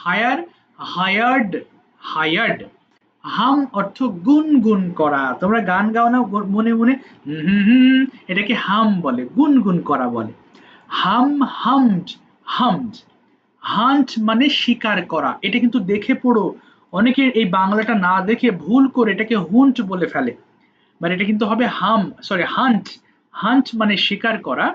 Higher, hired, hired. হাম অর্থ গুনগুন করা। তোমরা গান গাও না মনে মনে, এটাকে হাম বলে, গুনগুন করা বলে। হাম, হামড, হামড। হান্ট মানে শিকার করা, এটা কিন্তু দেখে পড়ো, অনেকে এই বাংলাটা না দেখে ভুল করে এটাকে হুন্ট বলে ফেলে, বাট এটা কিন্তু হবে হাম, সরি হান্ট। হান্ট মানে শিকার করা।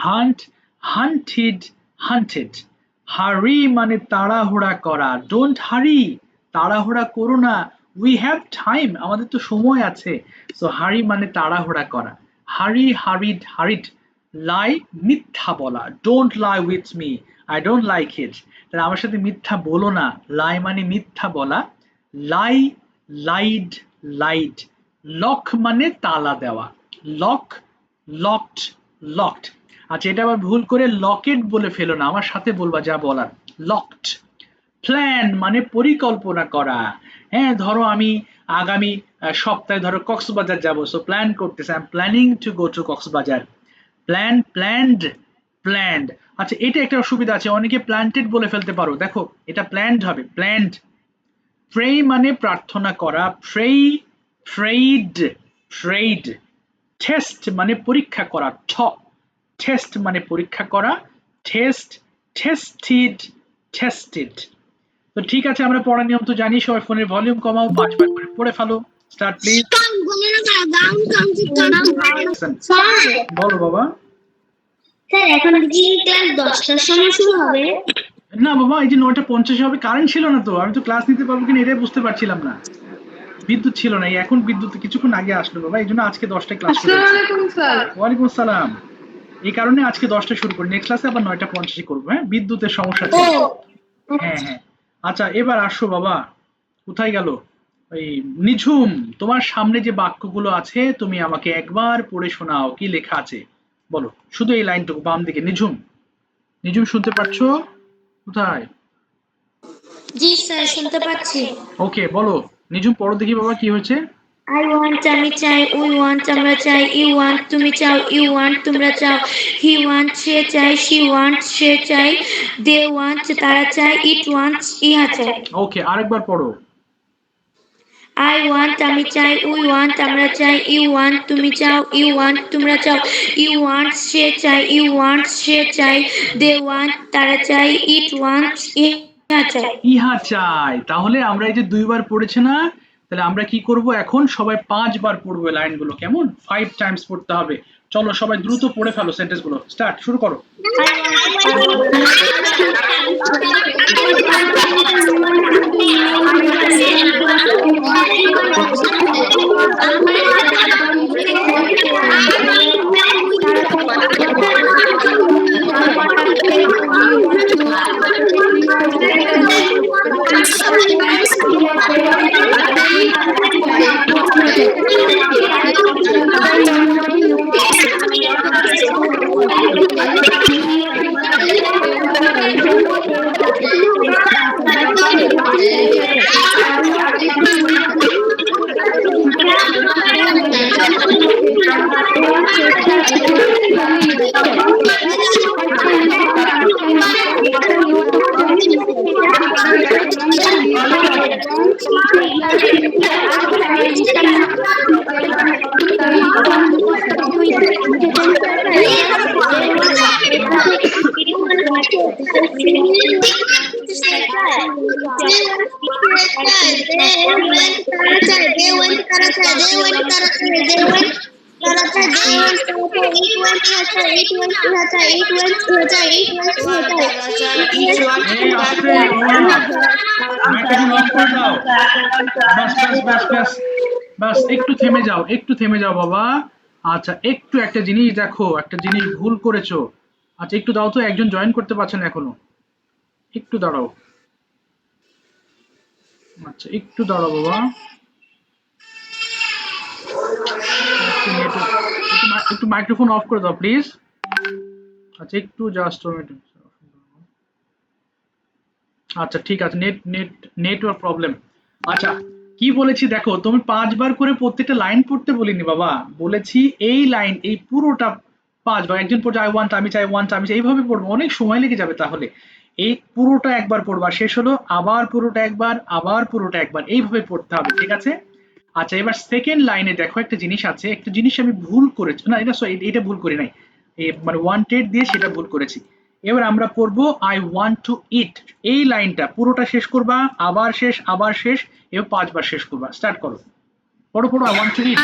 Hunt, hunted, hunted. হারি মানে তাড়াহুড়া করা, ডোন্ট হারি, তাড়াহুড়া করো না, উই হ্যাভ টাইম, আমাদের তো সময় আছে। সো হারি মানে তাড়াহুড়া করা। হারি, হারিড, হারিড। লাই, মিথ্যা বলা, don't lie with me, I don't like it, তাহলে আমার সাথে মিথ্যা বলো না, লাই মানে মিথ্যা বলা। লাই, লাইড, লাইড। লক মানে তালা দেওয়া, লক, লকড, লকড। আচ্ছা, এটা আবার ভুল করে লকেট বলে ফেলো না, আমার সাথে বলবা যা বলার, লকড। প্ল্যান মানে পরিকল্পনা করা। হ্যাঁ, ধরো আমি আগামী সপ্তাহে ধরো কক্সবাজার যাব, সো প্ল্যান করতেছি, I am planning to go to Cox's Bazar. Plan, planned, planned. আচ্ছা, এটা একটা অসুবিধা আছে, অনেকে প্ল্যান্টেড বলে ফেলতে পারো, দেখো এটা প্ল্যান্ড হবে, প্ল্যান্ড। প্রে মানে প্রার্থনা করা, প্রেই, প্রেইড, প্রেইড। টেস্ট মানে পরীক্ষা করা, টেস্ট মানে পরীক্ষা করা, টেস্ট, টেস্টেড, টেস্টেড। তো ঠিক আছে, আমরা পড়ার নিয়ম তো জানি, সবাই ফোনের ভলিউম কমাও, 5বার করে পড়ে ফেলো। Start please. বলো বাবা। স্যার এখন কি ক্লাস 10টার সময় শুরু হবে? না বাবা, এই যে 9:50 হবে, কারেন্ট ছিল না তো, আমি তো ক্লাস নিতে পারবো কিনা এটাই বুঝতে পারছিলাম না, বিদ্যুৎ ছিল না, এখন বিদ্যুৎ কিছুক্ষণ আগে আসলো বাবা, এই জন্য আজকে 10টায় ক্লাস শুরু হয়েছে। ওয়ালাইকুম আসসালাম। এই কারণে আজকে 10টায় শুরু করি, নেক্সট ক্লাসে আবার 9:50 করবো, হ্যাঁ, বিদ্যুতের সমস্যা ছিল। হ্যাঁ হ্যাঁ। আচ্ছা, এবার আসো বাবা, কোথায় গেল এই নিঝুম, তোমার সামনে যে বাক্যগুলো আছে তুমি আমাকে একবার পড়ে শোনাও, কি লেখা আছে বলো, শুধু এই লাইনটুকু বাম দিকে। নিঝুম, নিঝুম শুনতে পাচ্ছো? কোথায়? জি স্যার, শুনতে পাচ্ছি। ওকে, বলো নিঝুম, পড়ো দেখি বাবা, কি হয়েছে। আই ওয়ান্ট আমি চাই, উই ওয়ান্ট আমরা চাই, ইউ ওয়ান্ট তুমি চাও, ইউ ওয়ান্ট তোমরা চাও, হি ওয়ান্ট সে চাই, শি ওয়ান্ট সে চাই, দে ওয়ান্ট তারা চায়, ইট ওয়ান্টস ইহা চায়। ওকে, আরেকবার পড়ো। আই ওয়ান্ট আমি চাই, উই ওয়ান্ট আমরা চাই, ইউ ওয়ান্ট তুমি চাও, ইউ ওয়ান্ট তোমরা চাও, ইউ ওয়ান্ট সে চাই, ইউ ওয়ান্ট সে চাই, দে ওয়ান্ট তারা চাই, ইট ওয়ান্টস ইহা চাই। ইহা চাই, তাহলে আমরা এই যে 2বার পড়েছে না, তাহলে আমরা কি করব এখন, সবাই 5বার পড়বো লাইনগুলো, কেমন, 5 টাইমস পড়তে হবে। চলো সবাই দ্রুত পড়ে ফেলো সেন্টেন্স গুলো, স্টার্ট, শুরু করো। বাস, একটু থেমে যাও, একটু থেমে যাও বাবা। আচ্ছা, একটু একটা জিনিস দেখো, একটা জিনিস ভুল করেছো। আচ্ছা, একটু দাও তো, একজন জয়েন করতে পারছেন এখনো, একটু দাঁড়াও। আচ্ছা, একটু দাঁড়াও বাবা, একটু মাইক্রোফোন অফ করে দাও প্লিজ। আচ্ছা, একটু জাস্ট। আচ্ছা, ঠিক আছে, নেটওয়ার্ক প্রবলেম। আচ্ছা, কি বলেছি দেখো, তুমি 5বার করে প্রত্যেকটা লাইন পড়তে বলিনি বাবা, বলেছি এই লাইন, এই পুরোটা 5বার, একজন পড়ছে আই ওয়ান্ট আমি চাই, ওয়ান্ট আমি চাই, এইভাবে পড়বো, অনেক সময় লেগে যাবে তাহলে। এই পুরোটা একবার পড়বা, শেষ হলো আবার পুরোটা একবার, আবার পুরোটা একবার, এইভাবে পড়তে হবে, ঠিক আছে? আচ্ছা, এবার সেকেন্ড লাইনে দেখো একটা জিনিস আছে, একটা জিনিস আমি ভুল করেছি, না এটা sorry, এটা ভুল করি নাই, মানে ওয়ান্টেড দিয়ে সেটা ভুল করেছি। এবার আমরা পড়বো আই ওয়ান্ট টু ইট, এই লাইনটা পুরোটা শেষ করবা, আবার শেষ, আবার শেষ, এবার 5 বার শেষ করবা। স্টার্ট করো, পড়ো পড়ো, আই ওয়ান্ট টু ইট।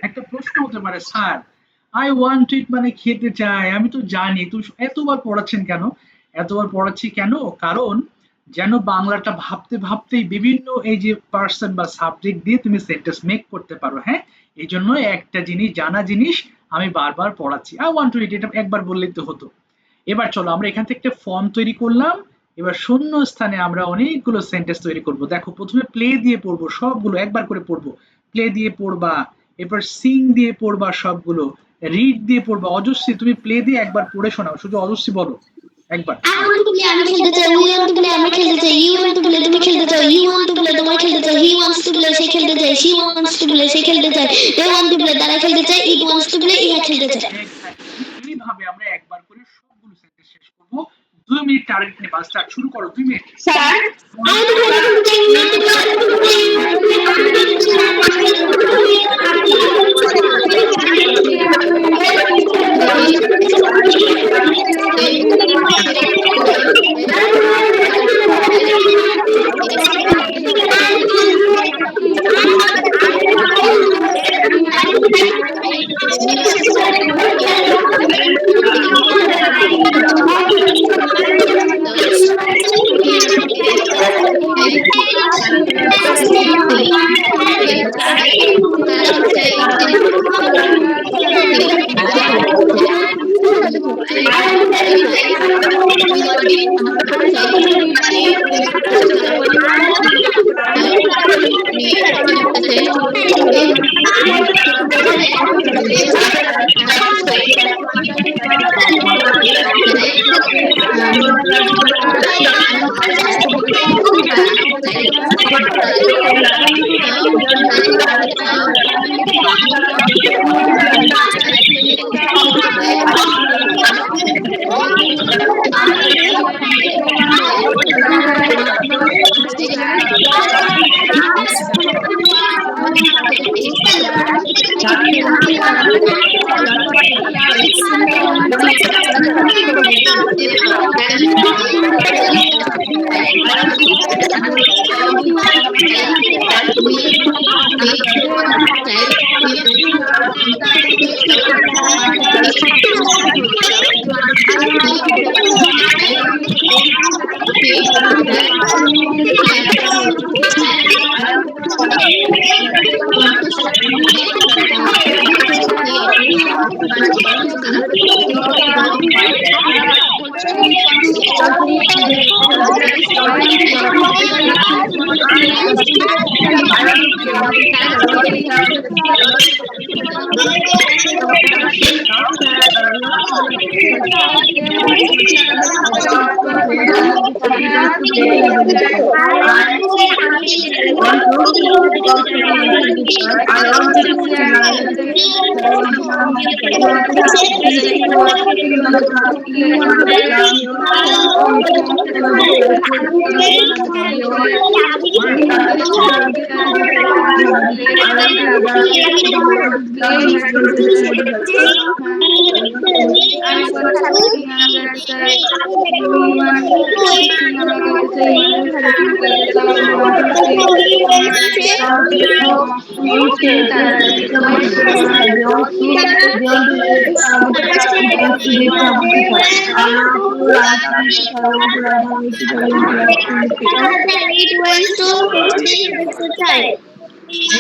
একটা প্রশ্ন হতে পারে, স্যার আই ওয়ান্ট ইট মানে খেতে চাই, আমি তো জানি, তো এতবার পড়াচ্ছেন কেন? এতবার পড়াচ্ছি কেন, কারণ যেন বাংলাটা ভাবতে ভাবতেই বিভিন্ন এই যে পার্সন বা সাবজেক্ট দিয়ে তুমি সেন্টেন্স মেক করতে পারো। হ্যাঁ, এই জন্য একটা জিনিস, জানা জিনিস আমি বারবার পড়াচ্ছি। আই ওয়ান্ট টু ইট এটা একবার বললেই তো হতো। এবার চলো আমরা এখান থেকে একটা ফর্ম তৈরি করলাম, এবার শূন্য স্থানে আমরা অনেকগুলো সেন্টেন্স তৈরি করব। দেখো প্রথমে প্লে দিয়ে পড়বো, সবগুলো একবার করে পড়বো, প্লে দিয়ে পড়বা, এরপর সিং দিয়ে পড়বা সবগুলো, রিড দিয়ে পড়বা। অজস্রী তুমি প্লে দিয়ে একবার পড়ে শোনাও, শুধু অজস্রী বলো একবার। I want to play, আমি খেলতে চাই, we want to play, আমরা খেলতে চাই, you want to play, তুমি খেলতে চাও, you want to play, তোমার খেলতে চাই, he wants to play, সে খেলতে চায়, she wants to play, সে খেলতে চায়, they want to play, তারা খেলতে চায়, it wants to play, ইহা খেলতে চায়। এইভাবে আমরা একবার করে সবগুলো সেন্টেন্স শেষ করব। 2 মিনিট টার্গেট নিয়ে বাস স্টার্ট শুরু করো, 2 minute. Sir I want to play, we want to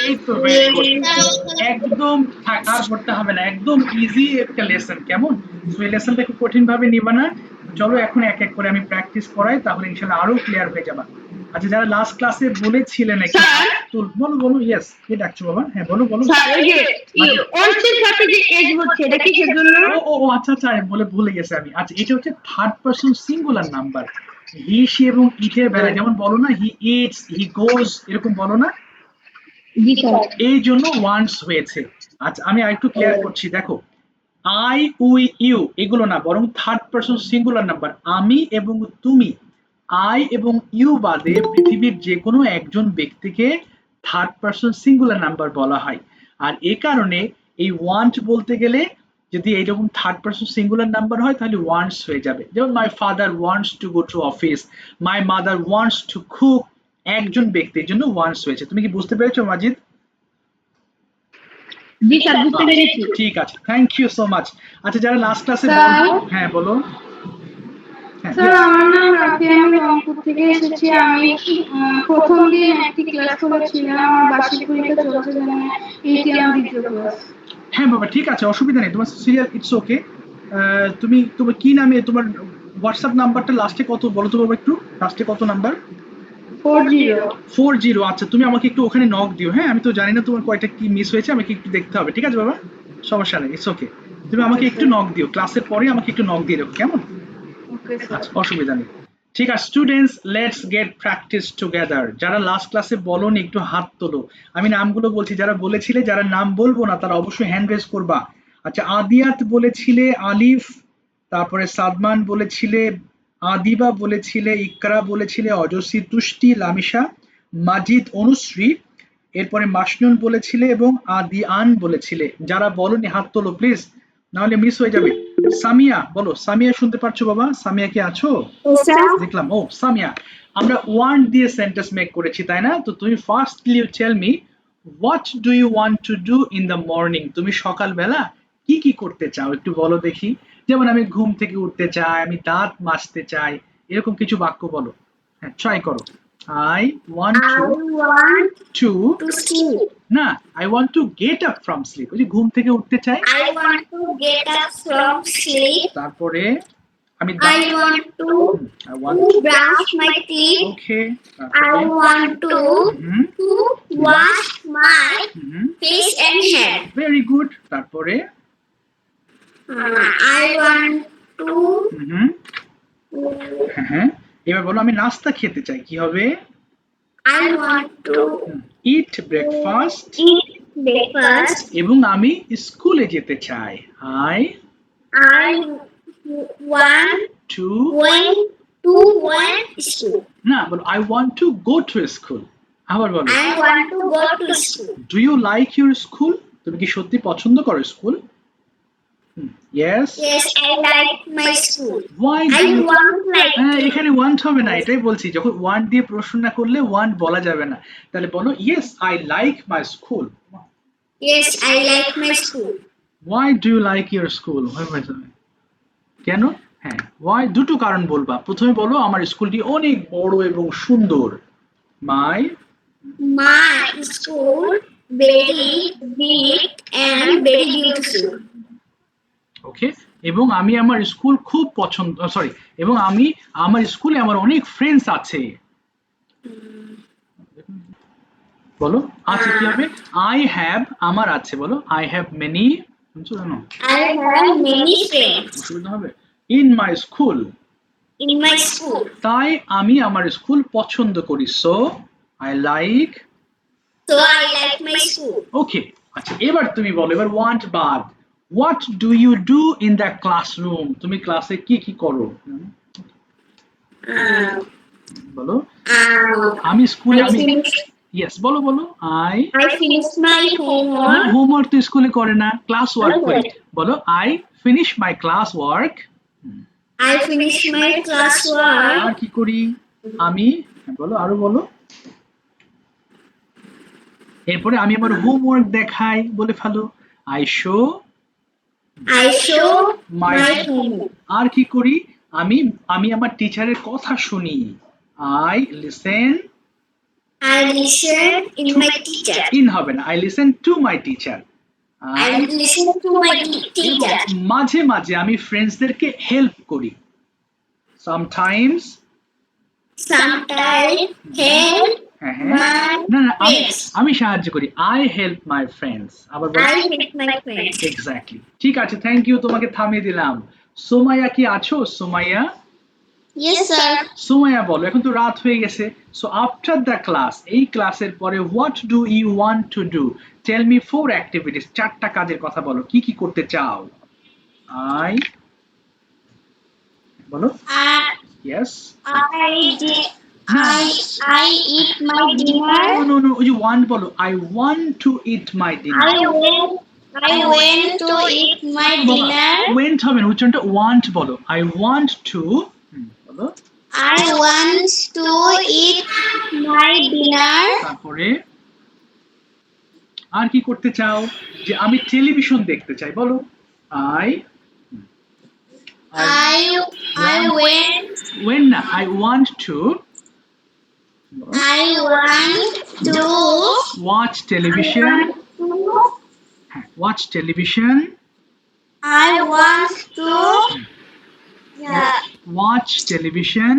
এই তো ভেরি গুড, একদম আর পড়তে হবে না, একদম ইজি একটা লেসন, কেমন? তো এই লেসনটা একটু কঠিন ভাবে নিবা না। চলো এখন এক এক করে আমি প্র্যাকটিস করাই, তাহলে ইনশাআল্লাহ আরো ক্লিয়ার হয়ে যাবে। আচ্ছা, যারা লাস্ট ক্লাসে বলেছিলেন নাকি বলো বলো, ইয়েস কে ডাকছো বাবা? হ্যাঁ বলো বলো। ও ও আচ্ছা আচ্ছা, বলে ভুলে গেছে আমি। আচ্ছা, এটা হচ্ছে third person singular number. He she এবং ইটের বেলায় যেমন বলো না, হি ইটস, হি গোজ, এরকম বলো না, এই জন্য ওয়ান্স হয়েছে। আচ্ছা, আমি আরেকটু ক্লিয়ার করছি, দেখো আই উই ইউ এগুলো না, বরং থার্ড পারসন সিঙ্গুলার নাম্বার, আমি এবং তুমি, আই এবং ইউ বাদে পৃথিবীর যে কোনো একজন ব্যক্তিকে থার্ড পারসন সিঙ্গুলার নাম্বার বলা হয়। আর এ কারণে এই ওয়ান্ট বলতে গেলে যদি এইরকম থার্ড পারসন সিঙ্গুলার নাম্বার হয় তাহলে ওয়ান্টস হয়ে যাবে। যেমন my father wants to go to office, my mother wants to cook, একজন ব্যক্তির জন্য ওয়ান্টস হয়েছে। তুমি কি বুঝতে পেরেছো মাজিদ? ঠিক আছে, থ্যাংক ইউ সো মাচ। আচ্ছা, যারা লাস্ট ক্লাসে হ্যাঁ বলো। স্যার আমার নাম রাফি, আমি রংপুর থেকে এসেছি। আমি প্রথম দিন একটি ক্লাস করেছিলাম, আমার বার্ষিক পরীক্ষা চলছে, যেমন এইটি আমার দ্বিতীয় ক্লাস। হ্যাঁ বাবা, ঠিক আছে, অসুবিধা নেই, তোমার সিরিয়াল ইটস ওকে। তুমি তোমার কি নামে, তোমার হোয়াটসঅ্যাপ নাম্বারটা লাস্টে কত বলো তো বাবা, একটু লাস্টে কত নাম্বার? 40। আচ্ছা, তুমি আমাকে একটু ওখানে নক দিও, হ্যাঁ? আমি তো জানি না তোমার কয়টা কি মিস হয়েছে, আমাকে একটু দেখতে হবে, ঠিক আছে বাবা? সমস্যা নেই, ইটস ওকে। তুমি আমাকে একটু নক দিও, ক্লাসের পরে আমাকে একটু নক দিয়ে রাখো, কেমন? আচ্ছা, অসুবিধা নেই। ঠিক আছে students, let's get practice together. যারা লাস্ট ক্লাসে বলোনি একটু হাত তোলো। আমি নামগুলো বলছি, যারা বলেছিলে, যারা নাম বলবো না তারা অবশ্যই হ্যান্ড রেজ করবা। আচ্ছা, আদিয়াত বলেছিলে, আলিফ, তারপরে সাদমান বলেছিলে, আদিবা বলেছিলে, ইকরা বলেছিলে, অজস্রী, তুষ্টি, লামিশা, মাজিদ, অনুশ্রী, এরপরে মাসনুন বলেছিলে এবং আদিয়ান বলেছিলে। যারা বলনি হাত তোলো প্লিজ, নাহলে মিস হয়ে যাবে। সামিয়া বলো, সামিয়া শুনতে পারছো বাবা? সামিয়া কি আছো? দেখলাম, ও সামিয়া। আমরা ওয়ান্ট দিয়ে সেন্টেন্স মেক করেছি, তাই না? তো তুমি firstly tell me what do you want to do in the morning. তুমি সকালবেলা কি কি করতে চাও একটু বলো দেখি। যেমন আমি ঘুম থেকে উঠতে চাই, আমি দাঁত মাজতে চাই, এরকম কিছু বাক্য বলো। হ্যাঁ, ট্রাই করো। আই ওয়ান্ট টু না, I want to get up from sleep. ওই যে ঘুম থেকে উঠতে চাই। তারপরে আমি I want to I want to brush my teeth. okay. I want to wash my face and hair. Very good. তারপরে I want to হ্যাঁ, এবার বলো আমি নাস্তা খেতে চাই, কি হবে? I want to eat breakfast. eat breakfast. এবং আমি স্কুলে যেতে চাই। I want to school. না, বলো I want to go to school. আবার বলো I want to go to school. Do you like your school? তুমি কি সত্যি পছন্দ করো school? Yes. Yes, I like my school. Why do I you want like এখানে want হবে না, এটাই বলছি, যখন want দিয়ে প্রশ্ন না করলে want বলা যাবে না। তাহলে বলো yes I like my school. Yes, I like my school. Why do you like your school? কেন? হ্যাঁ, why দুটো কারণ বলবা। প্রথমে বলো আমার স্কুলটি অনেক বড় এবং সুন্দর। My school very big and very beautiful. ওকে, এবং আমি আমার স্কুল খুব পছন্দ, সরি, এবং আমি আমার স্কুলে আমার অনেক ফ্রেন্ডস আছে। বলো আছে কি হবে? আই হ্যাভ আমার আছে, বলো আই হ্যাভ মেনি, শুনছো জানো I have many friends অসুবিধা হবে। In my school, in my school. তাই আমি আমার স্কুল পছন্দ করি, so I like. So I like my school. Okay, আচ্ছা এবার তুমি বলো, এবার ওয়ান্ট বাদ, what do you do in the classroom, তুমি ক্লাসে কি কি করো? বলো আমি স্কুলে আমি ইয়েস বলো বলো I I finished my homework. Homework তো স্কুলে করে না, ক্লাস ওয়ার্ক করি, বলো I finish my class work. I finished my classwork. আর কি করি আমি, বলো আরো বলো। এরপরে আমি আমার হোমওয়ার্ক দেখাই, বলে ফেলো I show I show my. my homework. আর কি করি আমি, আমি আমার টিচারের কথা শুনি, I listen. I listen in my teacher. In হবে না, I listen to my teacher. I listen to my teacher. মাঝে মাঝে আমি ফ্রেন্ডসদেরকে হেল্প করি, সামটাইমস। Sometimes help হ্যাঁ my না না আমি friends. আমি সাহায্য করি, আই হেল্প মাই ফ্রেন্ডস। আবার বলো I help my friends. Exactly, ঠিক আছে, থ্যাংক ইউ, তোমাকে থামিয়ে দিলাম। সোমাইয়া কি আছো? Somaiya, Yes, sir. সোমাইয়া বলো, এখন তো রাত হয়ে গেছে, সো আফটার দ্য ক্লাস, এই ক্লাসের পরে what do you want to do, tell me 4 activities, 4টা কাজের কথা বলো, কি কি করতে চাও? আই বলো yes I eat my dinner. No no, ওই যে ওয়ান্ট বলো, I want to eat my dinner. I went to eat my dinner. Went হবে না, উচ্চারণটা ওয়ান্ট বলো, আই ওয়ান্ট টু বলো, I want to eat my dinner. তারপরে আর কি করতে চাও? যে আমি টেলিভিশন দেখতে চাই, বলো আই I went. ওয়েন না, I want two I want to. Watch television, watch television, I want to. Yeah. Watch television.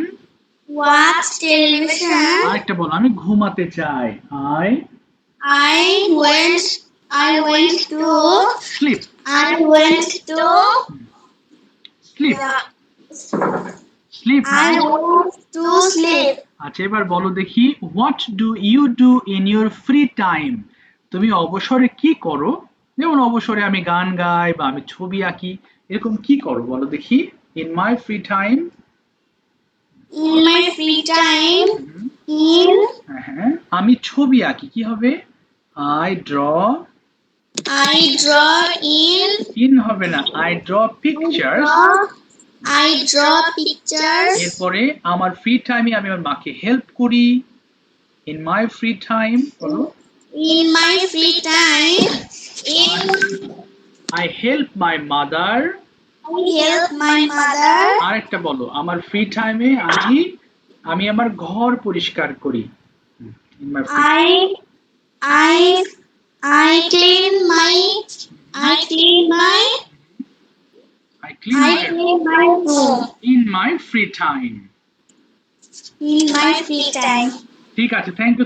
Watch television. আরেকটা বলো, আমি ঘুমাতে চাই, I I went to. Slip, I went to. Slip, slip. I want to sleep. আচ্ছা এবার বলো দেখি, what do you do in your free time, তুমি অবসরে কি করো? যেমন অবসরে আমি গান গাই বা আমি ছবি আঁকি, এরকম কি করো বলো দেখি। In my free time, In my free time. In. হ্যাঁ আমি ছবি আঁকি, কি হবে? I draw. I draw in. In হবে না, I draw pictures. I draw pictures. এরপরে আমার ফ্রি টাইমে আমি আমার মাকে হেল্প করি, ইন মাই ফ্রি টাইম বলো। In my free time. In. I help my mother. I help my mother. আরেকটা বলো, আমার ফ্রি টাইমে আমি আমার ঘর পরিষ্কার করি, in my free I clean my. I clean my. I I clean clean my room. in my free time. In my free time. ঠিক আছে, থ্যাংক ইউ।